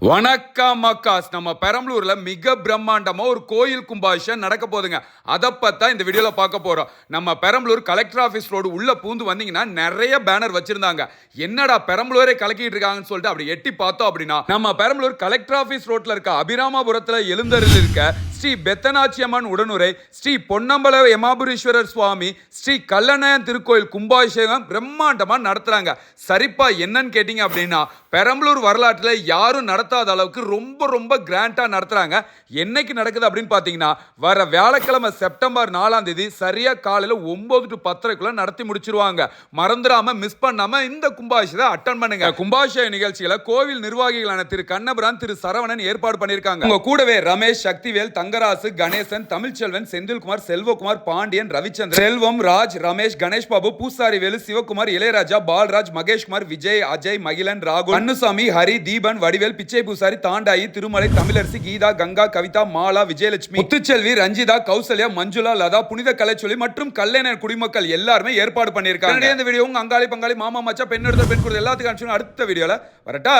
வணக்கம் மக்காஸ். நம்ம பெரம்பலூர்ல மிக பிரம்மாண்டமா ஒரு கோயில் கும்பாபிஷேகம் நடக்க போகுதுங்க. அதை பத்தா இந்த வீடியோல பார்க்க போறோம். நம்ம பெரம்பலூர் கலெக்டர் ஆபீஸ் ரோடு உள்ள பூந்து வந்தீங்கன்னா நிறைய பேனர் வச்சிருந்தாங்க. என்னடா பெரம்பலூரே கலக்கிட்டு இருக்காங்கன்னு சொல்லிட்டு அப்படி எட்டி பார்த்தோம் அப்படின்னா நம்ம பெரம்பலூர் கலெக்டர் ஆபீஸ் ரோட்ல இருக்க அபிராமபுரத்துல எழுந்தருள் இருக்க ஸ்ரீ பெத்தனாச்சியம்மன் உடனுரை ஸ்ரீ பொன்னம்பல யமாபுரீஸ்வரர் சுவாமி ஸ்ரீ கல்லணையன் திருக்கோயில் கும்பாபிஷேகம் பிரம்மாண்டமா நடத்துறாங்க. சரிப்பா என்னன்னு கேட்டீங்க அப்படின்னா பெரம்பலூர் வரலாற்றில் யாரும் நடத்தாத அளவுக்கு ரொம்ப ரொம்ப கிராண்டா நடத்துறாங்க. என்னைக்கு நடக்குது அப்படின்னு பாத்தீங்கன்னா வர வியாழக்கிழமை செப்டம்பர் 4ஆம் தேதி சரியா காலையில 9 to 10:30 நடத்தி முடிச்சிருவாங்க. மறந்துடாம மிஸ் பண்ணாம இந்த கும்பாபிஷேகத்தை அட்டன் பண்ணுங்க. கும்பாபிஷேக நிகழ்ச்சிகளை கோவில் நிர்வாகிகளான திரு கண்ணபிரான் திரு சரவணன் ஏற்பாடு பண்ணியிருக்காங்க. உங்க கூடவே ரமேஷ், சக்திவேல், தங்கராசு, கணேசன், தமிழ்ச்செல்வன், செந்தில்குமார், செல்வகுமார், பாண்டியன், ரவிச்சந்திரன், செல்வம், ராஜ், ரமேஷ், கணேஷ் பாபு, பூசாரி வேலு, சிவகுமார், இளையராஜா, பால்ராஜ், மகேஷ்குமார், விஜய், அஜய், மகிழன், ராகுல், அன்னுசாமி, ஹரி, தீபன், வடிவேல், பிச்சை பூசாரி, தாண்டாயி, திருமலை, தமிழரசி, கீதா, கங்கா, கவிதா, மாலா, விஜயலட்சுமி, முத்துச்செல்வி, ரஞ்சிதா, கௌசல்யா, மஞ்சுளா, லதா, புனித கலைச்சொல்லி மற்றும் கல்யாண குடிமக்கள் எல்லாருமே ஏற்பாடு பண்ணியிருக்காங்க. இந்த வீடியோ உங்க அங்காளி பங்காளி மாமா மச்சா பெண் எடுத்த பெண் கொடுத்த எல்லாத்துக்கும் அடுத்த வீடியோல வரட்டா.